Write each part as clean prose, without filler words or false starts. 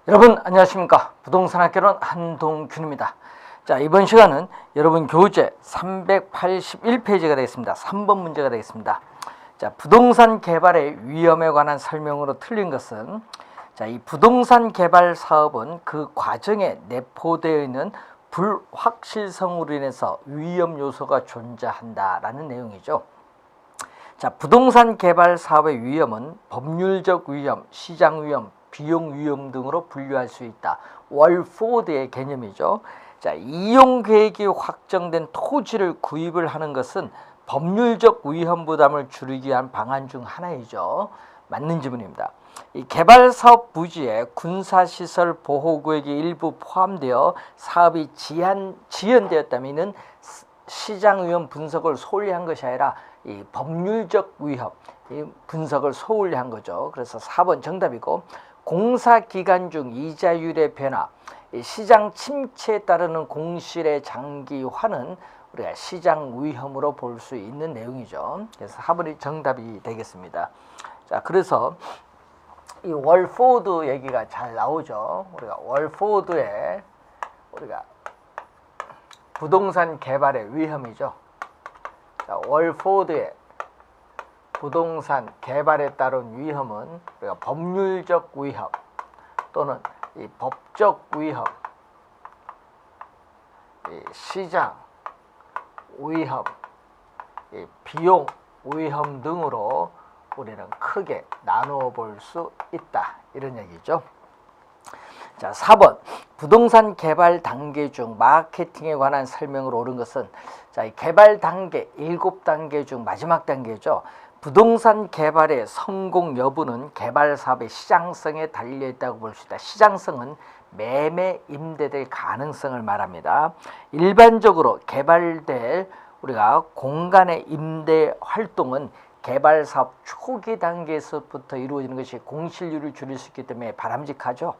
여러분 안녕하십니까. 부동산학개론 한동균입니다. 자, 이번 시간은 여러분 교재 381페이지가 되겠습니다. 3번 문제가 되겠습니다. 자, 부동산 개발의 위험에 관한 설명으로 틀린 것은, 자, 이 부동산 개발 사업은 그 과정에 내포되어 있는 불확실성으로 인해서 위험 요소가 존재한다라는 내용이죠. 자, 부동산 개발 사업의 위험은 법률적 위험, 시장 위험, 비용 위험 등으로 분류할 수 있다. 월포드의 개념이죠. 자, 이용 계획이 확정된 토지를 구입을 하는 것은 법률적 위험 부담을 줄이기 위한 방안 중 하나이죠. 맞는 지문입니다. 이 개발 사업 부지에 군사시설 보호구역이 일부 포함되어 사업이 지연되었다면 시장 위험 분석을 소홀히 한 것이 아니라 이 법률적 위험 이 분석을 소홀히 한 거죠. 그래서 4번 정답이고, 공사 기간 중 이자율의 변화, 시장 침체에 따르는 공실의 장기화는 우리가 시장 위험으로 볼 수 있는 내용이죠. 그래서 4번이 정답이 되겠습니다. 자, 그래서 이 월포드 얘기가 잘 나오죠. 우리가 월포드의 우리가 부동산 개발의 위험이죠. 자, 월포드의 부동산 개발에 따른 위험은 우리가 법률적 위험 또는 이 법적 위험, 이 시장 위험, 이 비용 위험 등으로 우리는 크게 나누어 볼 수 있다, 이런 얘기죠. 자, 4번 부동산 개발 단계 중 마케팅에 관한 설명으로 옳은 것은, 자, 이 개발 단계 7단계 중 마지막 단계죠. 부동산 개발의 성공 여부는 개발 사업의 시장성에 달려 있다고 볼 수 있다. 시장성은 매매 임대될 가능성을 말합니다. 일반적으로 개발될 우리가 공간의 임대 활동은 개발 사업 초기 단계에서부터 이루어지는 것이 공실률을 줄일 수 있기 때문에 바람직하죠.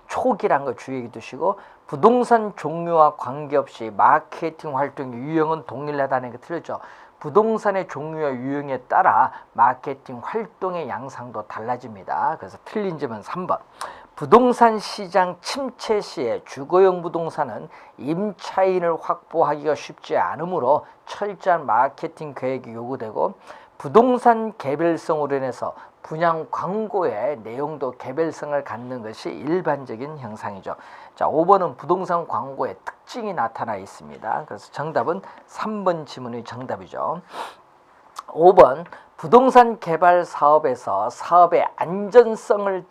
초기란 거 주의해 두시고, 부동산 종류와 관계없이 마케팅 활동 유형은 동일하다는 게 틀렸죠. 부동산의 종류와 유형에 따라 마케팅 활동의 양상도 달라집니다. 그래서 틀린 점은 3번. 부동산 시장 침체 시에 주거용 부동산은 임차인을 확보하기가 쉽지 않으므로 철저한 마케팅 계획이 요구되고, 부동산 개별성으로 인해서 분양 광고의 내용도 개별성을 갖는 것이 일반적인 현상이죠. 자, 5번은 부동산 광고의 특징이 나타나 있습니다. 그래서 정답은 3번 지문이 정답이죠. 5번 부동산 개발 사업에서 사업의 안전성을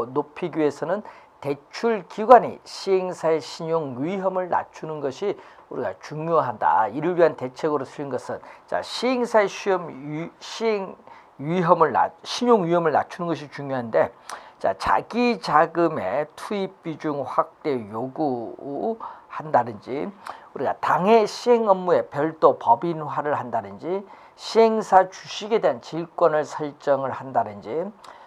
높이기 위해서는 대출 기관이 시행사의 신용 위험을 낮추는 것이 우리가 중요하다. 이를 위한 대책으로 쓰인 것은, 자, 시행사의 신용 위험을 낮추는 것이 중요한데, 자, 자기 자금의 투입 비중 확대 요구한다든지, 우리가 당해 시행 업무에 별도 법인화를 한다든지, 시행사 주식에 대한 질권을 설정을 한다든지,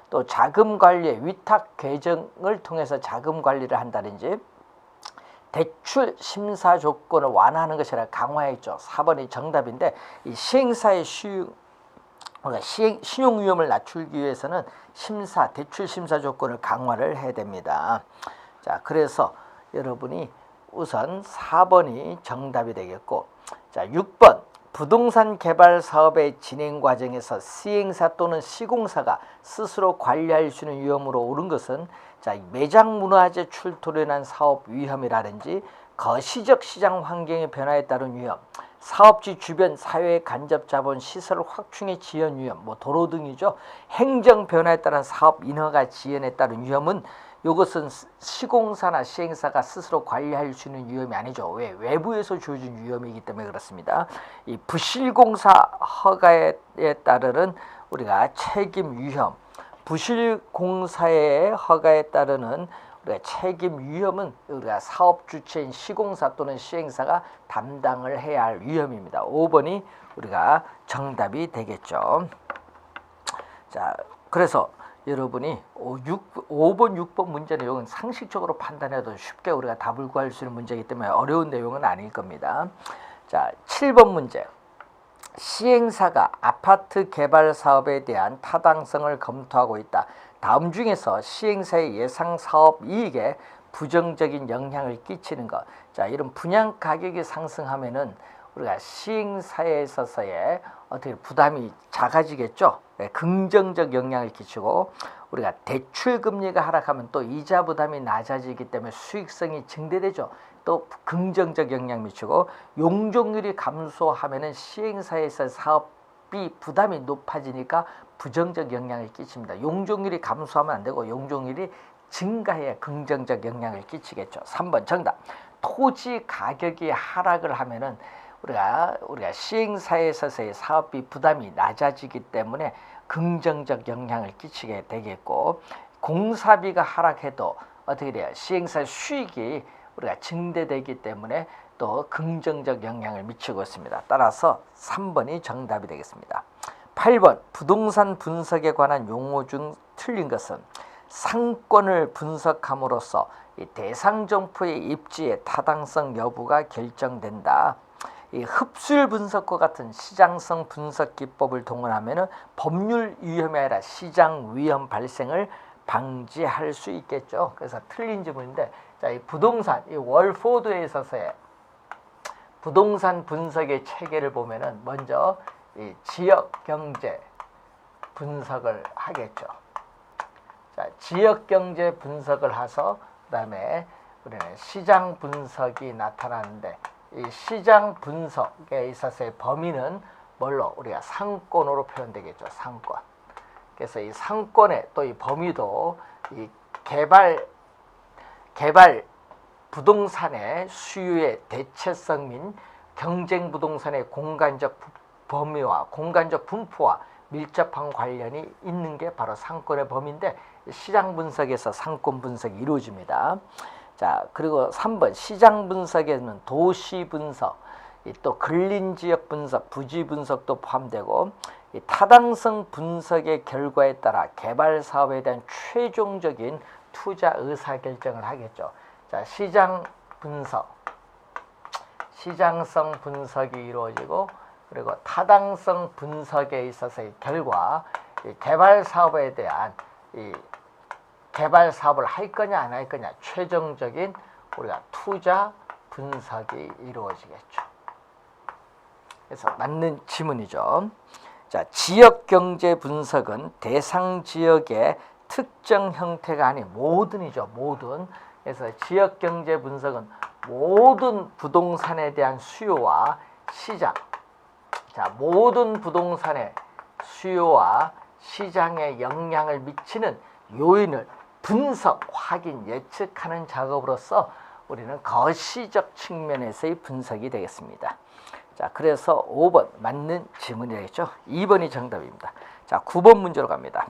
또 자금 관리의 위탁 계정을 통해서 자금 관리를 한다든지, 대출 심사 조건을 완화하는 것이 아니라 강화했죠. 4번이 정답인데, 이 시행사의 신용 위험을 낮추기 위해서는 대출 심사 조건을 강화를 해야 됩니다. 자, 그래서 여러분이 우선 4번이 정답이 되겠고, 자, 6번 부동산 개발 사업의 진행 과정에서 시행사 또는 시공사가 스스로 관리할 수 있는 위험으로 옳은 것은, 자, 매장 문화재 출토로 인한 사업 위험이라든지 거시적 시장 환경의 변화에 따른 위험, 사업지 주변 사회 간접 자본 시설 확충의 지연 위험, 도로 등이죠. 행정 변화에 따른 사업 인허가 지연에 따른 위험은, 이것은 시공사나 시행사가 스스로 관리할 수 있는 위험이 아니죠. 왜? 외부에서 주어진 위험이기 때문에 그렇습니다. 이 부실공사 허가에 따르는 우리가 책임 위험, 부실공사의 허가에 따르는 우리가 책임 위험은 우리가 사업 주체인 시공사 또는 시행사가 담당을 해야 할 위험입니다. 5번이 우리가 정답이 되겠죠. 자, 그래서 여러분이 5번, 6번 문제 내용은 상식적으로 판단해도 쉽게 우리가 답을 구할 수 있는 문제이기 때문에 어려운 내용은 아닐 겁니다. 자, 7번 문제. 시행사가 아파트 개발 사업에 대한 타당성을 검토하고 있다. 다음 중에서 시행사의 예상 사업 이익에 부정적인 영향을 끼치는 것. 자, 이런 분양 가격이 상승하면은 우리가 시행사에 있어서의 어떻게 부담이 작아지겠죠. 네, 긍정적 영향을 끼치고, 우리가 대출 금리가 하락하면 또 이자 부담이 낮아지기 때문에 수익성이 증대되죠. 또 긍정적 영향 미치고, 용적률이 감소하면은 시행사에서 사업비 부담이 높아지니까 부정적 영향을 끼칩니다. 용적률이 감소하면 안 되고 용적률이 증가해야 긍정적 영향을 끼치겠죠. 3번 정답. 토지 가격이 하락을 하면은 우리가 시행사에서의 사업비 부담이 낮아지기 때문에 긍정적 영향을 끼치게 되겠고, 공사비가 하락해도 어떻게 돼요? 시행사 수익이 우리가 증대되기 때문에 또 긍정적 영향을 미치고 있습니다. 따라서 3번이 정답이 되겠습니다. 8번 부동산 분석에 관한 용어 중 틀린 것은 상권을 분석함으로써 이 대상 점포의 입지의 타당성 여부가 결정된다. 이 흡수율 분석과 같은 시장성 분석 기법을 동원하면 법률 위험이 아니라 시장 위험 발생을 방지할 수 있겠죠. 그래서 틀린 질문인데, 자, 이 부동산, 이 월포드에 있어서의 부동산 분석의 체계를 보면은 먼저 이 지역 경제 분석을 하겠죠. 자, 지역 경제 분석을 해서 그다음에 우리는 시장 분석이 나타나는데, 이 시장 분석에 있어서의 범위는 뭘로? 우리가 상권으로 표현되겠죠. 상권. 그래서 이 상권의 또 이 범위도 이 개발 부동산의 수요의 대체성 및 경쟁 부동산의 공간적 범위와 공간적 분포와 밀접한 관련이 있는 게 바로 상권의 범위인데, 시장 분석에서 상권 분석이 이루어집니다. 자, 그리고 3번 시장 분석에는 도시 분석, 또 근린 지역 분석, 부지 분석도 포함되고, 이 타당성 분석의 결과에 따라 개발 사업에 대한 최종적인 투자 의사 결정을 하겠죠. 자, 시장 분석, 시장성 분석이 이루어지고, 그리고 타당성 분석에 있어서의 결과, 이 개발 사업에 대한 이 개발 사업을 할 거냐 안 할 거냐 최종적인 우리가 투자 분석이 이루어지겠죠. 그래서 맞는 지문이죠. 자, 지역 경제 분석은 대상 지역의 특정 형태가 아닌 모든이죠. 모든. 그래서 지역 경제 분석은 모든 부동산에 대한 수요와 시장, 자, 모든 부동산의 수요와 시장에 영향을 미치는 요인을 분석, 확인, 예측하는 작업으로서 우리는 거시적 측면에서의 분석이 되겠습니다. 자, 그래서 5번 맞는 지문이 되겠죠. 2번이 정답입니다. 자, 9번 문제로 갑니다.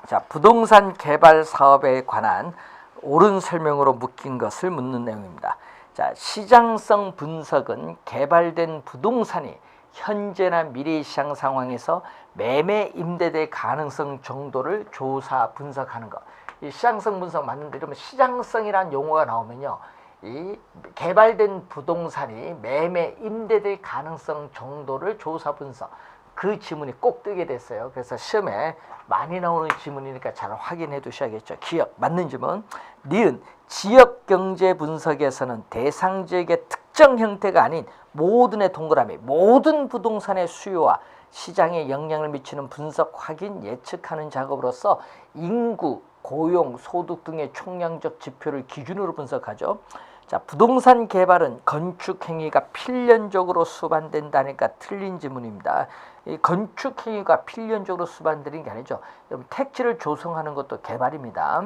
자, 부동산 개발 사업에 관한 옳은 설명으로 묶인 것을 묻는 내용입니다. 자, 시장성 분석은 개발된 부동산이 현재나 미래 시장 상황에서 매매 임대될 가능성 정도를 조사 분석하는 것. 이 시장성 분석 맞는데, 이러면 시장성이라는 용어가 나오면요, 이 개발된 부동산이 매매 임대될 가능성 정도를 조사 분석, 그 지문이 꼭 뜨게 됐어요. 그래서 시험에 많이 나오는 지문이니까 잘 확인해 두셔야겠죠. 기억 맞는 지문. 니은 지역 경제 분석에서는 대상 지역의 특정 형태가 아닌 모든의 동그라미, 모든 부동산의 수요와 시장에 영향을 미치는 분석, 확인, 예측하는 작업으로서 인구, 고용, 소득 등의 총량적 지표를 기준으로 분석하죠. 자, 부동산 개발은 건축 행위가 필연적으로 수반된다니까 틀린 지문입니다. 이 건축 행위가 필연적으로 수반되는 게 아니죠. 여러분, 택지를 조성하는 것도 개발입니다.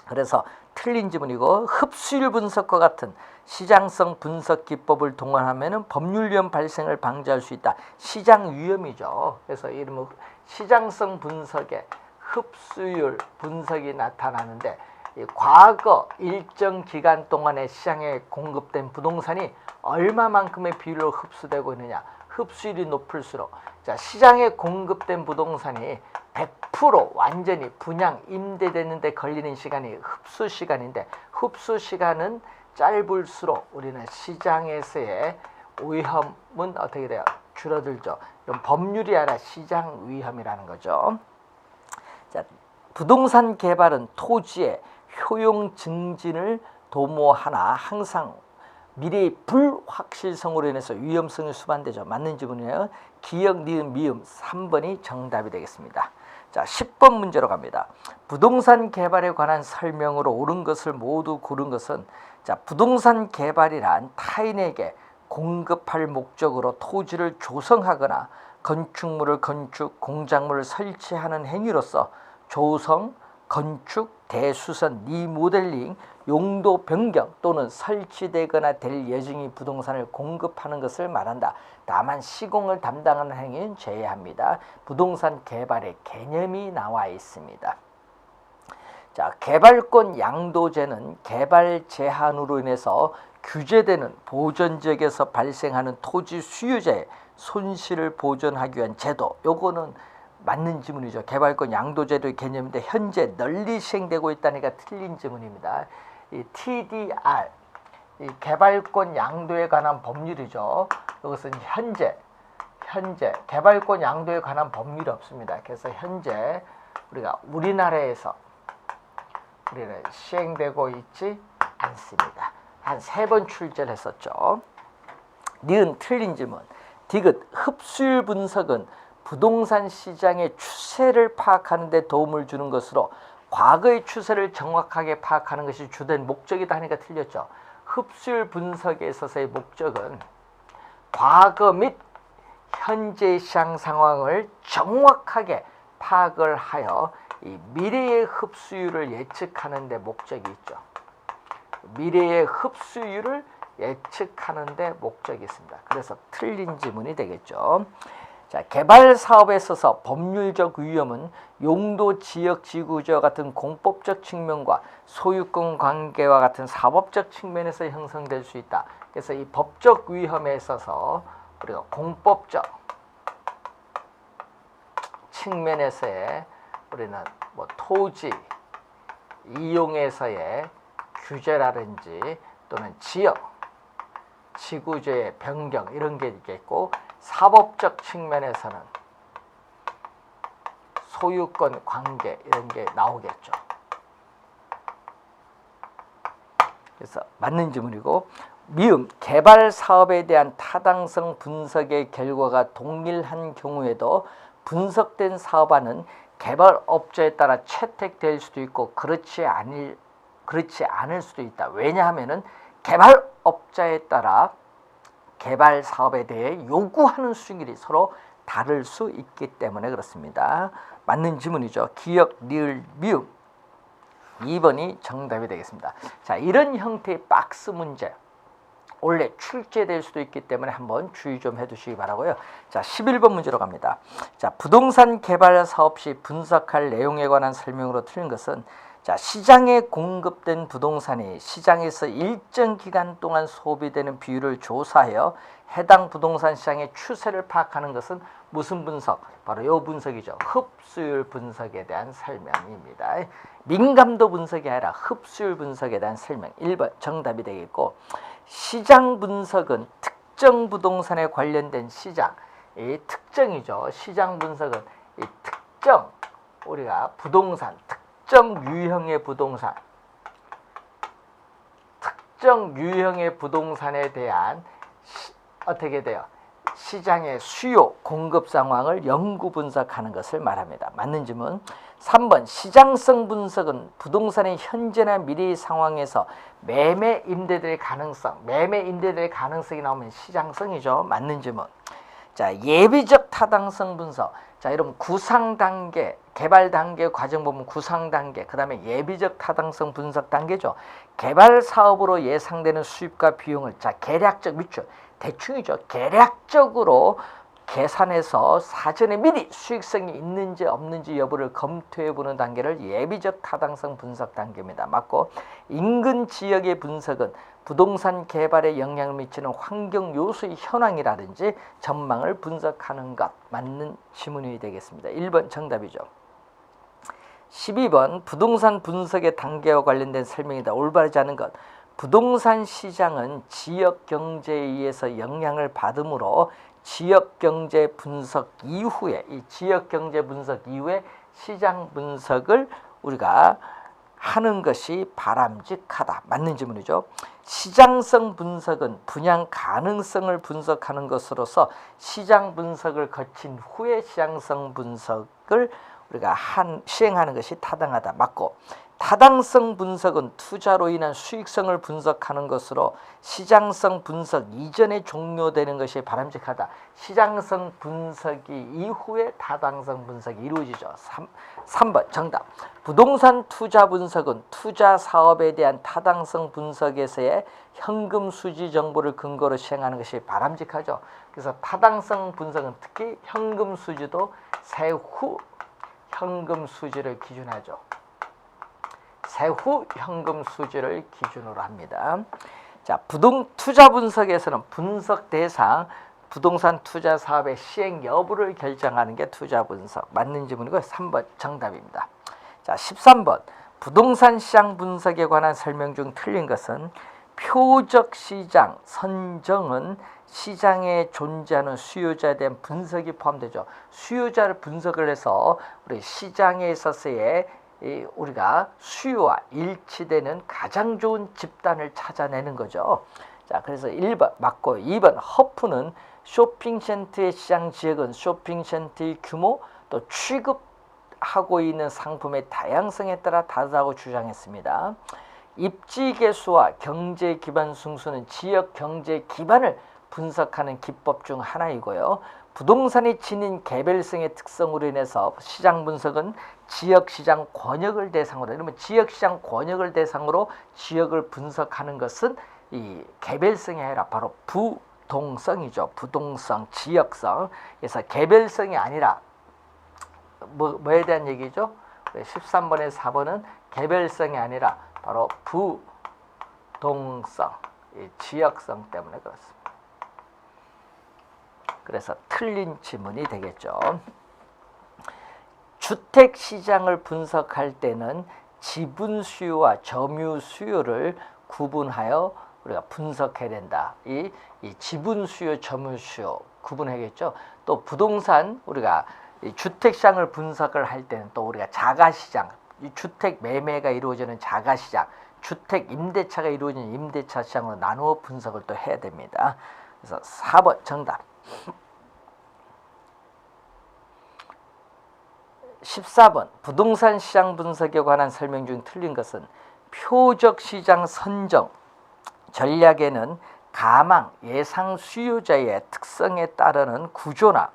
그래서 틀린 지문이고, 흡수율 분석과 같은 시장성 분석 기법을 동원하면 법률 위험 발생을 방지할 수 있다. 시장 위험이죠. 그래서 이름은 시장성 분석에 흡수율 분석이 나타나는데, 과거 일정 기간 동안에 시장에 공급된 부동산이 얼마만큼의 비율로 흡수되고 있느냐. 흡수율이 높을수록, 자, 시장에 공급된 부동산이 100% 완전히 분양 임대되는 데 걸리는 시간이 흡수 시간인데, 흡수 시간은 짧을수록 우리는 시장에서의 위험은 어떻게 돼요? 줄어들죠. 이건 법률이 아니라 시장 위험이라는 거죠. 자, 부동산 개발은 토지의 효용 증진을 도모하나 항상 미래의 불확실성으로 인해서 위험성이 수반되죠. 맞는 질문이에요. 기역, 니은, 미음 3번이 정답이 되겠습니다. 자, 10번 문제로 갑니다. 부동산 개발에 관한 설명으로 옳은 것을 모두 고른 것은, 자, 부동산 개발이란 타인에게 공급할 목적으로 토지를 조성하거나 건축물을 건축, 공작물을 설치하는 행위로서 조성, 건축, 대수선, 리모델링, 용도 변경 또는 설치되거나 될 예정의 부동산을 공급하는 것을 말한다. 다만 시공을 담당하는 행위는 제외합니다. 부동산 개발의 개념이 나와 있습니다. 자, 개발권 양도제는 개발 제한으로 인해서 규제되는 보전지역에서 발생하는 토지 수요자의 손실을 보전하기 위한 제도. 요거는 맞는 지문이죠. 개발권 양도제도의 개념인데 현재 널리 시행되고 있다니까 틀린 지문입니다. 이 TDR, 이 개발권 양도에 관한 법률이죠. 이것은 현재 개발권 양도에 관한 법률이 없습니다. 그래서 현재 우리가 우리나라에서 우리는 시행되고 있지 않습니다. 한 3번 출제를 했었죠. 니은 틀린 지문. 디귿 흡수율 분석은 부동산 시장의 추세를 파악하는 데 도움을 주는 것으로 과거의 추세를 정확하게 파악하는 것이 주된 목적이다 하니까 틀렸죠. 흡수율 분석에 있어서의 목적은 과거 및 현재 시장 상황을 정확하게 파악을 하여 이 미래의 흡수율을 예측하는 데 목적이 있죠. 미래의 흡수율을 예측하는 데 목적이 있습니다. 그래서 틀린 지문이 되겠죠. 자, 개발 사업에 있어서 법률적 위험은 용도, 지역, 지구조와 같은 공법적 측면과 소유권 관계와 같은 사법적 측면에서 형성될 수 있다. 그래서 이 법적 위험에 있어서 우리가 공법적 측면에서의 우리는 뭐 토지 이용에서의 규제라든지 또는 지역, 지구조의 변경 이런 게 있겠고, 사법적 측면에서는 소유권 관계 이런 게 나오겠죠. 그래서 맞는 질문이고, 미음 개발 사업에 대한 타당성 분석의 결과가 동일한 경우에도 분석된 사업안은 개발 업자에 따라 채택될 수도 있고 그렇지 않을 수도 있다. 왜냐하면은 개발 업자에 따라 개발 사업에 대해 요구하는 수익률이 서로 다를 수 있기 때문에 그렇습니다. 맞는 지문이죠. 기역, 리을, 미음 2번이 정답이 되겠습니다. 자, 이런 형태의 박스 문제 원래 출제될 수도 있기 때문에 한번 주의 좀 해두시기 바라고요. 자, 11번 문제로 갑니다. 자, 부동산 개발 사업 시 분석할 내용에 관한 설명으로 틀린 것은, 자, 시장에 공급된 부동산이 시장에서 일정 기간 동안 소비되는 비율을 조사하여 해당 부동산 시장의 추세를 파악하는 것은 무슨 분석? 바로 이 분석이죠. 흡수율 분석에 대한 설명입니다. 민감도 분석이 아니라 흡수율 분석에 대한 설명. 1번 정답이 되겠고, 시장 분석은 특정 부동산에 관련된 시장, 이 특정이죠. 시장 분석은 이 특정 우리가 부동산 특정 유형의 부동산에 대한 어떻게 돼요? 시장의 수요, 공급 상황을 연구 분석하는 것을 말합니다. 맞는 질문. 3번 시장성 분석은 부동산의 현재나 미래의 상황에서 매매 임대될 가능성이 나오면 시장성이죠. 맞는 질문. 자, 예비적 타당성 분석. 자, 여러분 구상 단계, 개발 단계 과정 보면 구상 단계, 그다음에 예비적 타당성 분석 단계죠. 개발 사업으로 예상되는 수입과 비용을, 자, 계략적 밑줄, 대충이죠. 계략적으로 계산해서 사전에 미리 수익성이 있는지 없는지 여부를 검토해 보는 단계를 예비적 타당성 분석 단계입니다. 맞고, 인근 지역의 분석은 부동산 개발에 영향을 미치는 환경 요소의 현황이라든지 전망을 분석하는 것. 맞는 지문이 되겠습니다. 1번 정답이죠. 12번 부동산 분석의 단계와 관련된 설명이다. 올바르지 않은 것. 부동산 시장은 지역 경제에 의해서 영향을 받으므로 지역 경제 분석 이후에 시장 분석을 우리가 하는 것이 바람직하다. 맞는 질문이죠. 시장성 분석은 분양 가능성을 분석하는 것으로서 시장 분석을 거친 후에 시장성 분석을 우리가 시행하는 것이 타당하다. 맞고, 타당성 분석은 투자로 인한 수익성을 분석하는 것으로 시장성 분석 이전에 종료되는 것이 바람직하다. 시장성 분석이 이후에 타당성 분석이 이루어지죠. 3번 정답. 부동산 투자 분석은 투자 사업에 대한 타당성 분석에서의 현금 수지 정보를 근거로 시행하는 것이 바람직하죠. 그래서 타당성 분석은 특히 현금 수지도 세후 현금 수지를 기준하죠. 세후 현금 수지를 기준으로 합니다. 자, 투자 분석에서는 분석 대상, 부동산 투자 사업의 시행 여부를 결정하는 게 투자 분석. 맞는 질문이고 3번 정답입니다. 자, 13번. 부동산 시장 분석에 관한 설명 중 틀린 것은 표적 시장 선정은 시장에 존재하는 수요자에 대한 분석이 포함되죠. 수요자를 분석을 해서 우리 시장에 있어서의 우리가 수요와 일치되는 가장 좋은 집단을 찾아내는 거죠. 자, 그래서 1번 맞고, 2번 허프는 쇼핑센터의 시장 지역은 쇼핑센터의 규모 또 취급하고 있는 상품의 다양성에 따라 다르다고 주장했습니다. 입지 개수와 경제 기반 승수는 지역 경제 기반을 분석하는 기법 중 하나이고요. 부동산이 지닌 개별성의 특성으로 인해서 시장 분석은 지역시장 권역을 대상으로, 이러면 지역시장 권역을 대상으로 지역을 분석하는 것은 이 개별성이 아니라 바로 부동성이죠. 부동성, 지역성. 그래서 개별성이 아니라 뭐에 대한 얘기죠? 13번에 4번은 개별성이 아니라 바로 부동성, 지역성 때문에 그렇습니다. 그래서 틀린 지문이 되겠죠. 주택 시장을 분석할 때는 지분 수요와 점유 수요를 구분하여 우리가 분석해야 된다. 이 지분 수요, 점유 수요 구분해야겠죠. 또 부동산 우리가 이 주택 시장을 분석을 할 때는 또 우리가 자가 시장, 이 주택 매매가 이루어지는 자가 시장, 주택 임대차가 이루어지는 임대차 시장으로 나누어 분석을 또 해야 됩니다. 그래서 4번 정답. 14번 부동산 시장 분석에 관한 설명 중 틀린 것은 표적 시장 선정 전략에는 가망 예상 수요자의 특성에 따르는 구조나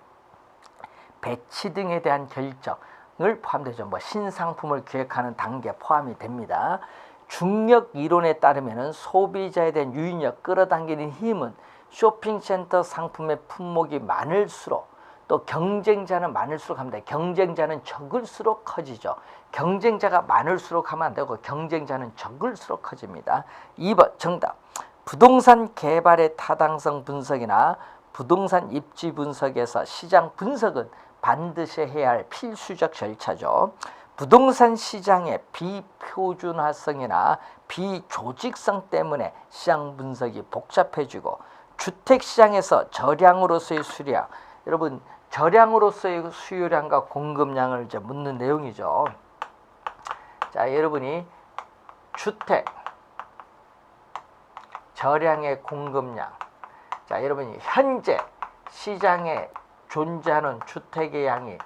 배치 등에 대한 결정을 포함되죠. 신상품을 기획하는 단계 포함이 됩니다. 중력 이론에 따르면 소비자에 대한 유인력 끌어당기는 힘은 쇼핑센터 상품의 품목이 많을수록 또 경쟁자는 많을수록 합니다. 경쟁자는 적을수록 커지죠. 경쟁자가 많을수록 하면 안 되고 경쟁자는 적을수록 커집니다. 2번 정답. 부동산 개발의 타당성 분석이나 부동산 입지 분석에서 시장 분석은 반드시 해야 할 필수적 절차죠. 부동산 시장의 비표준화성이나 비조직성 때문에 시장 분석이 복잡해지고 주택시장에서 저량으로서의 수량, 여러분 저량으로서의 수요량과 공급량을 이제 묻는 내용이죠. 자, 여러분이 주택 저량의 공급량, 자, 여러분이 현재 시장에 존재하는 주택의 양이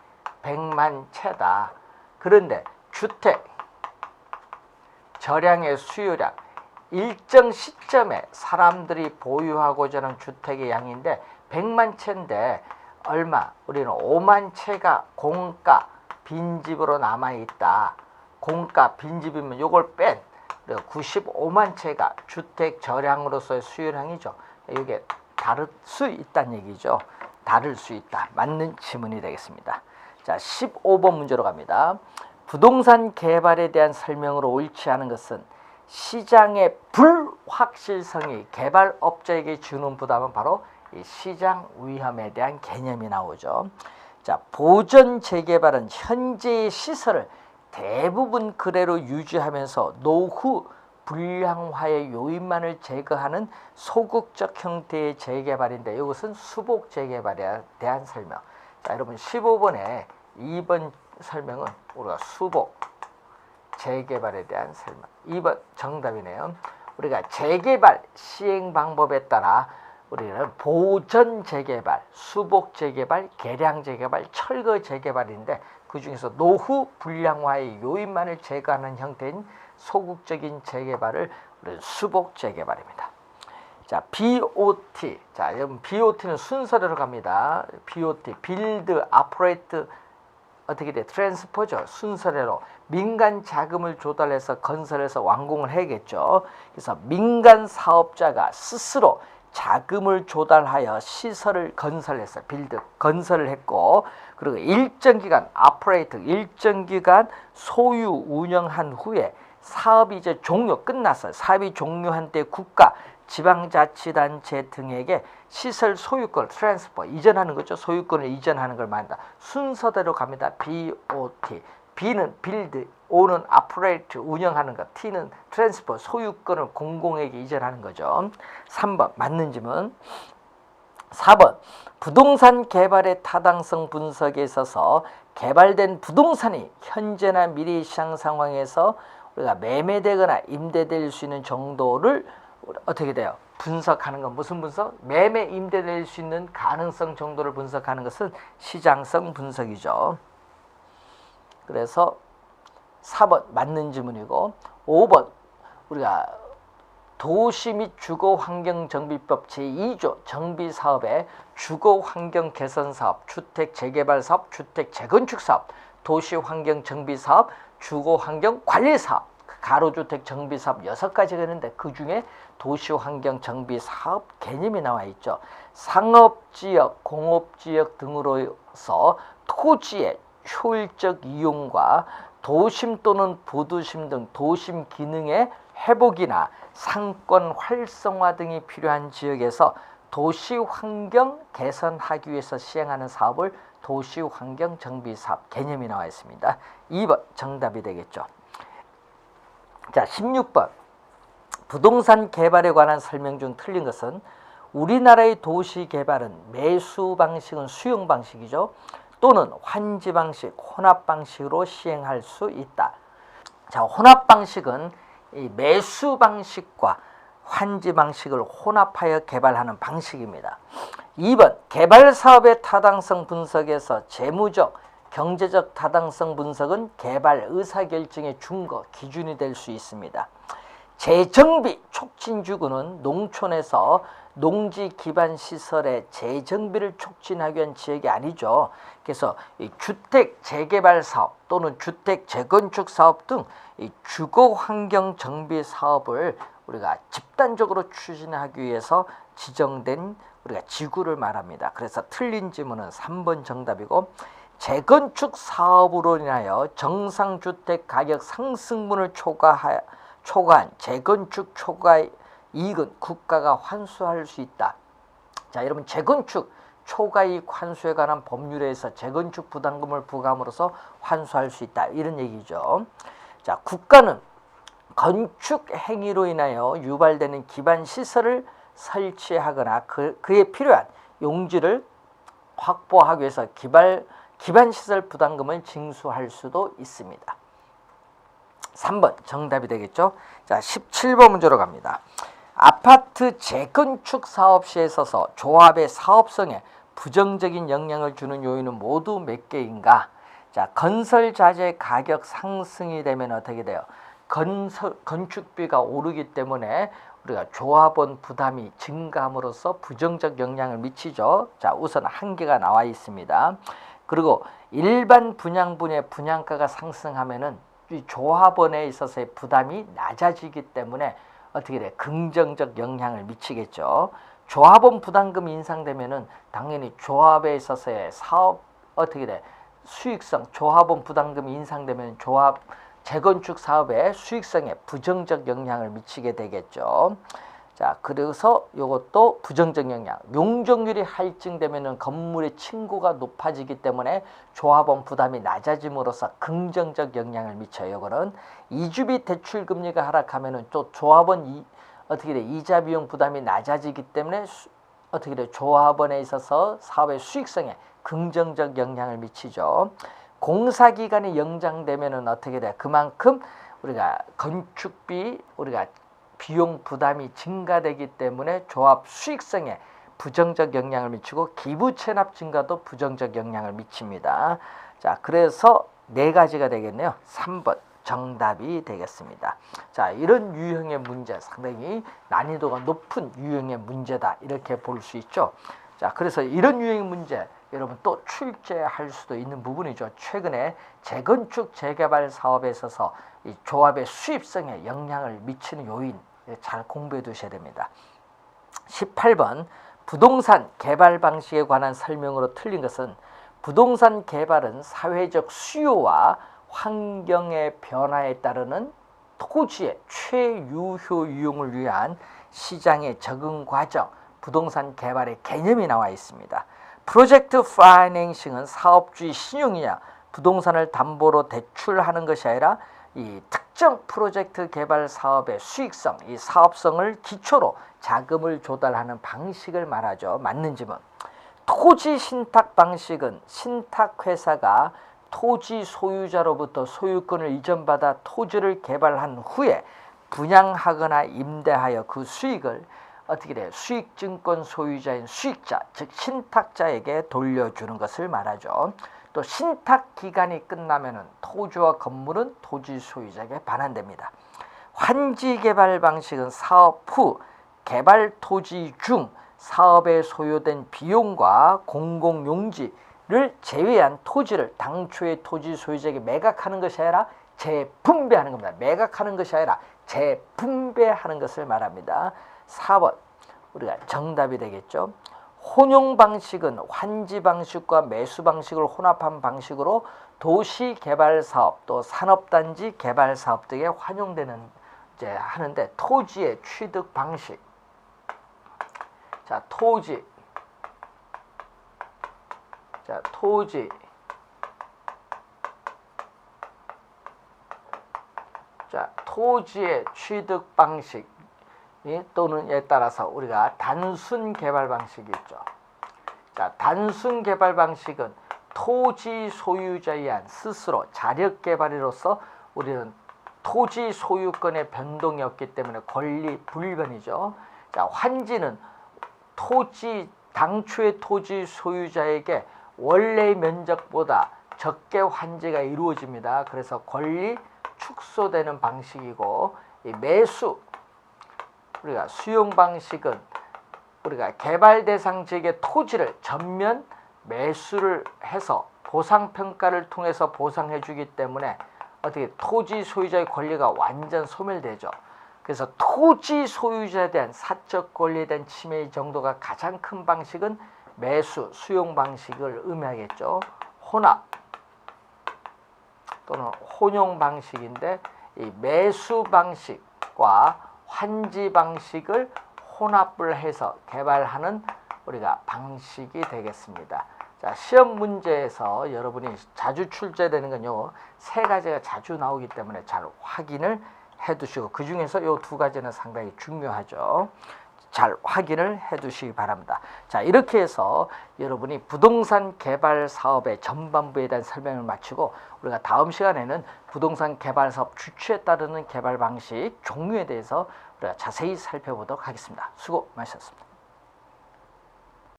100만 채다. 그런데 주택 저량의 수요량, 일정 시점에 사람들이 보유하고자 하는 주택의 양인데 100만 채인데 얼마? 우리는 5만 채가 공가 빈집으로 남아있다. 공가 빈집이면 요걸 뺀 95만 채가 주택 저량으로서의 수요량이죠. 이게 다를 수 있다는 얘기죠. 다를 수 있다. 맞는 지문이 되겠습니다. 자, 15번 문제로 갑니다. 부동산 개발에 대한 설명으로 옳지 않은 것은 시장의 불확실성이 개발업자에게 주는 부담은 바로 이 시장 위험에 대한 개념이 나오죠. 자, 보전 재개발은 현재의 시설을 대부분 그대로 유지하면서 노후 불량화의 요인만을 제거하는 소극적 형태의 재개발인데 이것은 수복 재개발에 대한 설명. 자, 여러분 15번에 2번 설명은 우리가 수복 재개발에 대한 설명. 2번 정답이네요. 우리가 재개발 시행 방법에 따라 우리는 보전 재개발, 수복 재개발, 개량 재개발, 철거 재개발인데 그 중에서 노후 불량화의 요인만을 제거하는 형태인 소극적인 재개발을 우리는 수복 재개발입니다. 자, BOT. 자, 여러분 BOT는 순서대로 갑니다. BOT, 빌드, 오퍼레이트, 어떻게 돼? 트랜스퍼죠. 순서대로 민간 자금을 조달해서 건설해서 완공을 해야겠죠. 그래서 민간 사업자가 스스로 자금을 조달하여 시설을 건설해서 빌드, 건설을 했고, 그리고 일정 기간 오퍼레이트, 일정 기간 소유 운영한 후에 사업이 이제 종료 끝났어요. 사업이 종료한 때 국가, 지방자치단체 등에게 시설 소유권 트랜스퍼 이전하는 거죠. 소유권을 이전하는 걸 말한다. 순서대로 갑니다. BOT. B는 빌드, O는 오퍼레이트 운영하는 것, T는 트랜스퍼 소유권을 공공에게 이전하는 거죠. 3번 맞는 질문. 4번 부동산 개발의 타당성 분석에 있어서 개발된 부동산이 현재나 미래 시장 상황에서 우리가 매매되거나 임대될 수 있는 정도를 어떻게 돼요? 분석하는 건 무슨 분석? 매매 임대될 수 있는 가능성 정도를 분석하는 것은 시장성 분석이죠. 그래서 4번 맞는 질문이고 5번 우리가 도시 및 주거환경정비법 제2조 정비사업의 주거환경 개선사업, 주택재개발사업, 주택재건축사업, 도시환경정비사업, 주거환경관리사업, 가로주택 정비사업 6가지가 있는데 그 중에 도시환경정비사업 개념이 나와 있죠. 상업지역, 공업지역 등으로서 토지의 효율적 이용과 도심 또는 부도심 등 도심 기능의 회복이나 상권 활성화 등이 필요한 지역에서 도시환경 개선하기 위해서 시행하는 사업을 도시환경정비사업 개념이 나와 있습니다. 2번 정답이 되겠죠. 자, 16번 부동산 개발에 관한 설명 중 틀린 것은 우리나라의 도시 개발은 매수 방식은 수용 방식이죠. 또는 환지 방식, 혼합 방식으로 시행할 수 있다. 자, 혼합 방식은 이 매수 방식과 환지 방식을 혼합하여 개발하는 방식입니다. 2번 개발 사업의 타당성 분석에서 재무적, 경제적 타당성 분석은 개발 의사결정의 준거, 기준이 될 수 있습니다. 재정비 촉진주구는 농촌에서 농지 기반 시설의 재정비를 촉진하기 위한 지역이 아니죠. 그래서 이 주택 재개발 사업 또는 주택 재건축 사업 등 이 주거 환경 정비 사업을 우리가 집단적으로 추진하기 위해서 지정된 우리가 지구를 말합니다. 그래서 틀린 질문은 3번 정답이고 재건축 사업으로 인하여 정상주택 가격 상승분을 초과한 재건축 초과 이익은 국가가 환수할 수 있다. 자, 여러분 재건축 초과이익 환수에 관한 법률에서 재건축 부담금을 부과함으로써 환수할 수 있다. 이런 얘기죠. 자, 국가는 건축 행위로 인하여 유발되는 기반 시설을 설치하거나 그에 필요한 용지를 확보하기 위해서 기반 시설 부담금을 징수할 수도 있습니다. 3번 정답이 되겠죠. 자, 17번 문제로 갑니다. 아파트 재건축 사업 시에 있어서 조합의 사업성에 부정적인 영향을 주는 요인은 모두 몇 개인가? 자, 건설 자재 가격 상승이 되면 어떻게 돼요? 건축비가 오르기 때문에 우리가 조합원 부담이 증가함으로써 부정적 영향을 미치죠. 자, 우선 한계가 나와 있습니다. 그리고 일반 분양분의 분양가가 상승하면은 이 조합원에 있어서의 부담이 낮아지기 때문에 어떻게 돼? 긍정적 영향을 미치겠죠. 조합원 부담금 인상되면은 당연히 조합에 있어서의 사업 어떻게 돼? 수익성, 조합원 부담금이 인상되면 조합 재건축 사업의 수익성에 부정적 영향을 미치게 되겠죠. 자, 그래서 이것도 부정적 영향. 용적률이 할증되면은 건물의 층고가 높아지기 때문에 조합원 부담이 낮아짐으로써 긍정적 영향을 미쳐요. 이거는 이주비 대출 금리가 하락하면은 또 조합원 어떻게 돼? 이자 비용 부담이 낮아지기 때문에 어떻게 돼? 조합원에 있어서 사업의 수익성에 긍정적 영향을 미치죠. 공사 기간이 연장되면은 어떻게 돼? 그만큼 우리가 건축비 우리가 비용 부담이 증가되기 때문에 조합 수익성에 부정적 영향을 미치고 기부 체납 증가도 부정적 영향을 미칩니다. 자, 그래서 네 가지가 되겠네요. 3번 정답이 되겠습니다. 자, 이런 유형의 문제 상당히 난이도가 높은 유형의 문제다 이렇게 볼 수 있죠. 자, 그래서 이런 유형의 문제 여러분 또 출제할 수도 있는 부분이죠. 최근에 재건축 재개발 사업에 있어서 이 조합의 수입성에 영향을 미치는 요인 잘 공부해 두셔야 됩니다. 18번 부동산 개발 방식에 관한 설명으로 틀린 것은 부동산 개발은 사회적 수요와 환경의 변화에 따르는 토지의 최유효 이용을 위한 시장의 적응 과정, 부동산 개발의 개념이 나와 있습니다. 프로젝트 파이낸싱은 사업주의 신용이냐 부동산을 담보로 대출하는 것이 아니라 이 특정 프로젝트 개발 사업의 수익성, 이 사업성을 기초로 자금을 조달하는 방식을 말하죠. 맞는 질문. 토지 신탁 방식은 신탁회사가 토지 소유자로부터 소유권을 이전받아 토지를 개발한 후에 분양하거나 임대하여 그 수익을 어떻게 돼요? 수익증권 소유자인 수익자, 즉 신탁자에게 돌려주는 것을 말하죠. 또 신탁 기간이 끝나면은 토지와 건물은 토지 소유자에게 반환됩니다. 환지 개발 방식은 사업 후 개발 토지 중 사업에 소요된 비용과 공공용지를 제외한 토지를 당초의 토지 소유자에게 매각하는 것이 아니라 재분배하는 겁니다. 매각하는 것이 아니라 재분배하는 것을 말합니다. 4번 우리가 정답이 되겠죠. 혼용 방식은 환지 방식과 매수 방식을 혼합한 방식으로 도시 개발 사업 또 산업단지 개발 사업 등에 활용되는 이제 하는데 토지의 취득 방식. 자, 토지. 자, 토지. 자, 토지의 취득 방식 또는 에 따라서 우리가 단순 개발 방식이 있죠. 자, 단순 개발 방식은 토지 소유자에 의한 스스로 자력 개발으로서 우리는 토지 소유권의 변동이 없기 때문에 권리 불변이죠. 자, 환지는 당초의 토지 소유자에게 원래의 면적보다 적게 환지가 이루어집니다. 그래서 권리 축소되는 방식이고, 이 매수 우리가 수용 방식은 우리가 개발 대상 지역의 토지를 전면 매수를 해서 보상 평가를 통해서 보상해 주기 때문에 어떻게 토지 소유자의 권리가 완전 소멸되죠. 그래서 토지 소유자에 대한 사적 권리에 대한 침해의 정도가 가장 큰 방식은 매수, 수용 방식을 의미하겠죠. 혼합 또는 혼용 방식인데 이 매수 방식과 환지 방식을 혼합을 해서 개발하는 우리가 방식이 되겠습니다. 자, 시험 문제에서 여러분이 자주 출제되는 건요, 세 가지가 자주 나오기 때문에 잘 확인을 해 두시고 그 중에서 요 두 가지는 상당히 중요하죠. 잘 확인을 해 두시기 바랍니다. 자, 이렇게 해서 여러분이 부동산 개발 사업의 전반부에 대한 설명을 마치고 우리가 다음 시간에는 부동산 개발 사업 주체에 따르는 개발 방식 종류에 대해서 우리가 자세히 살펴보도록 하겠습니다. 수고 많으셨습니다.